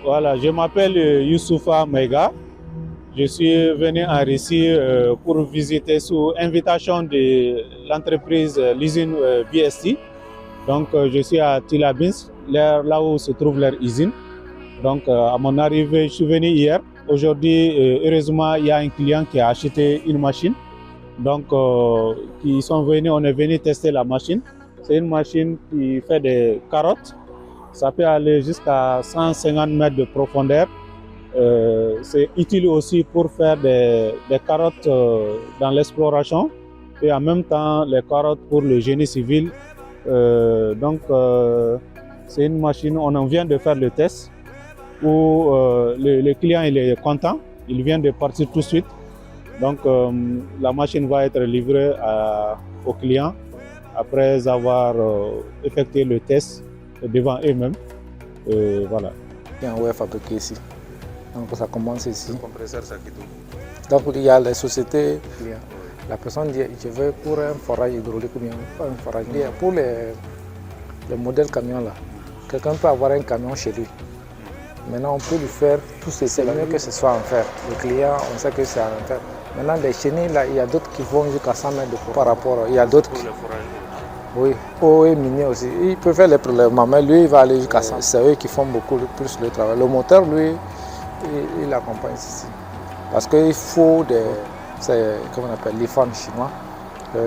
Voilà, je m'appelle Youssoufa Mega. Je suis venu en Russie pour visiter sous invitation de l'entreprise, l'usine BST. Donc, je suis à Tillabinsk, là où se trouve leur usine. Donc, à mon arrivée, je suis venu hier. Aujourd'hui, heureusement, il y a un client qui a acheté une machine. Donc, qui sont venus, on est venu tester la machine. C'est une machine qui fait des carottes. Ça peut aller jusqu'à 150 mètres de profondeur. C'est utile aussi pour faire des carottes dans l'exploration et en même temps les carottes pour le génie civil. C'est une machine, on en vient de faire le test où le client il est content, il vient de partir tout de suite. Donc la machine va être livrée au client après avoir effectué le test devant eux-mêmes. Voilà. On est fabriqué ici. Donc ça commence ici. Le compresseur, ça quitte où? Donc il y a les sociétés. La personne dit je veux pour un forage hydraulique ou bien pas un forage. Pour les modèles camions là, quelqu'un peut avoir un camion chez lui. Maintenant on peut lui faire tout ceci. C'est mieux que ce soit en fer. Le client, on sait que c'est en fer. Maintenant les chenilles là, il y a d'autres qui vont jusqu'à 100 mètres de par rapport. Il y a d'autres qui. Oui, haut et minier aussi. Il peut faire les prélèvements, mais lui, il va aller jusqu'à 100. C'est eux qui font beaucoup plus le travail. Le moteur, lui, il accompagne ici. Parce qu'il faut comment on appelle, les femmes chinois.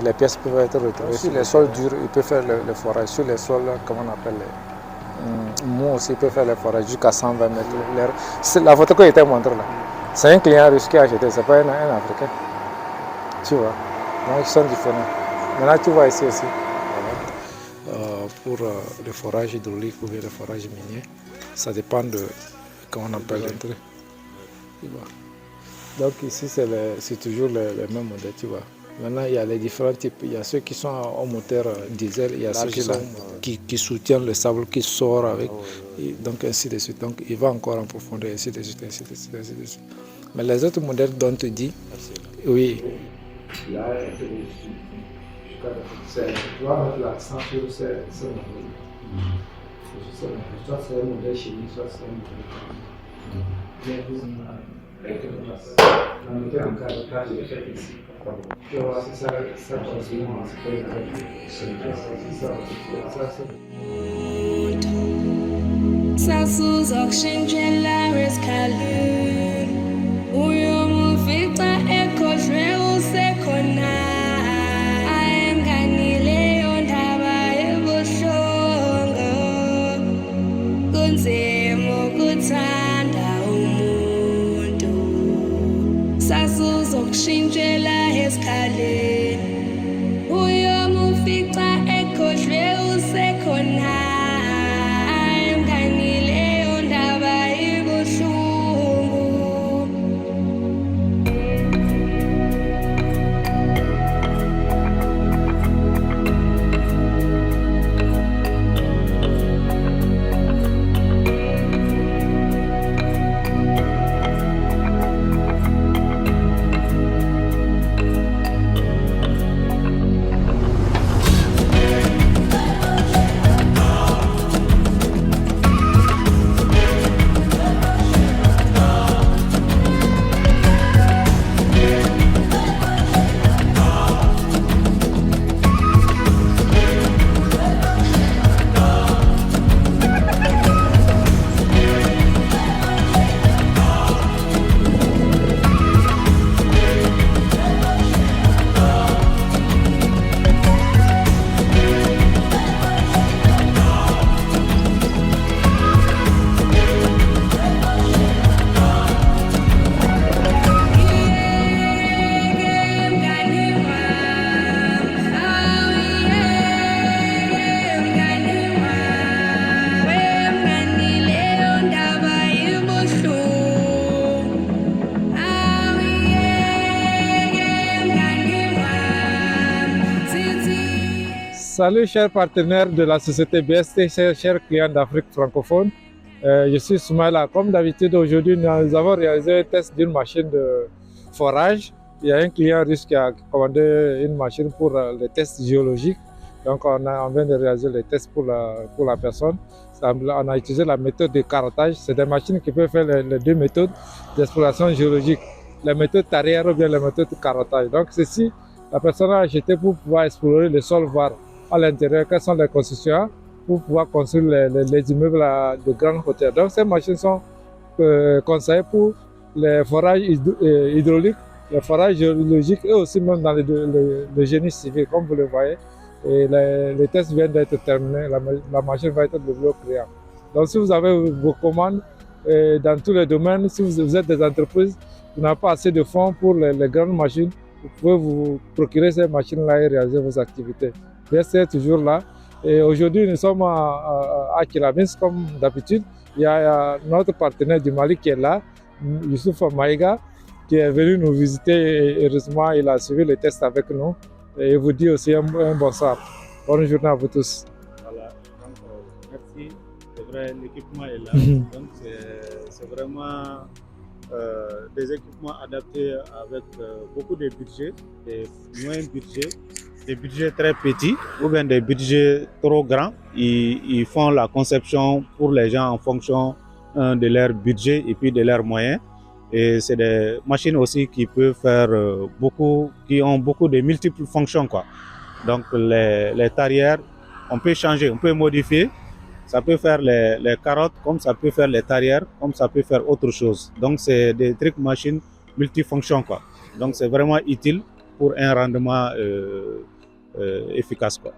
Les pièces peuvent être retrouvées. Sur les sols durs, il peut faire le forage. Sur les sols, comment on appelle, mous aussi, il peut faire le forage jusqu'à 120 mètres. La photo qui était montrée là, c'est un client russe qui a acheté, ce n'est pas un Africain. Tu vois, donc ils sont différents. Maintenant, tu vois ici aussi. Pour le forage hydraulique ou bien le forage minier, ça dépend de comment on appelle l'entrée. Donc ici c'est toujours le même modèle, tu vois. Maintenant il y a les différents types, il y a ceux qui sont au moteur diesel, il y a ceux qui soutiennent le sable qui sort avec, et donc ainsi de suite. Donc il va encore en profondeur, ainsi de suite, ainsi de suite, ainsi de suite. Mais les autres modèles dont tu dis, oui. Là, tu dois mettre l'accent sur ce modèle. Soit c'est un modèle chimique, soit c'est un modèle. La méthode de carotage est faite ici. Tu vois, c'est ça correspond à ce que Sasuzokshintshela esikhaleni uyomufica ekhohlwe usekhona mngani leyo ndaba ibuhlungu. Salut chers partenaires de la société BST, chers clients d'Afrique francophone. Je suis Soumaïla. Comme d'habitude, aujourd'hui, nous avons réalisé un test d'une machine de forage. Il y a un client russe qui a commandé une machine pour les tests géologiques. Donc, on vient de réaliser les tests pour la personne. On a utilisé la méthode de carottage. C'est des machines qui peuvent faire les deux méthodes d'exploration géologique. La méthode tarière ou bien la méthode de carottage. Donc, ceci, la personne a acheté pour pouvoir explorer le sol, voir à l'intérieur quels sont les constituants pour pouvoir construire les immeubles de grande hauteur. Donc, ces machines sont conseillées pour les forages hydrauliques, les forages géologiques et aussi même dans le génie civil, comme vous le voyez. Et les tests viennent d'être terminés, la machine va être livrée au client. Donc, si vous avez vos commandes dans tous les domaines, si vous êtes des entreprises, vous n'avez pas assez de fonds pour les grandes machines, vous pouvez vous procurer ces machines-là et réaliser vos activités. BST est toujours là. Et aujourd'hui, nous sommes à Kilabins, comme d'habitude. Il y a notre partenaire du Mali qui est là, Youssouf Maïga, qui est venu nous visiter et heureusement, il a suivi les tests avec nous. Et il vous dit aussi un bonsoir. Bonne journée à vous tous. Voilà, donc merci. C'est vrai, l'équipement est là. Donc c'est vraiment des équipements adaptés avec beaucoup de budget, des moyens budgets, des budgets très petits ou bien des budgets trop grands. Ils font la conception pour les gens en fonction de leur budget et puis de leurs moyens. Et c'est des machines aussi qui peuvent faire qui ont beaucoup de multiples fonctions, quoi. Donc les tarières, on peut changer, on peut modifier. Ça peut faire les carottes, comme ça peut faire les tarières, comme ça peut faire autre chose. Donc c'est des trucs machines multifonctions, quoi. Donc c'est vraiment utile pour un rendement efficace, quoi.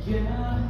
Yeah,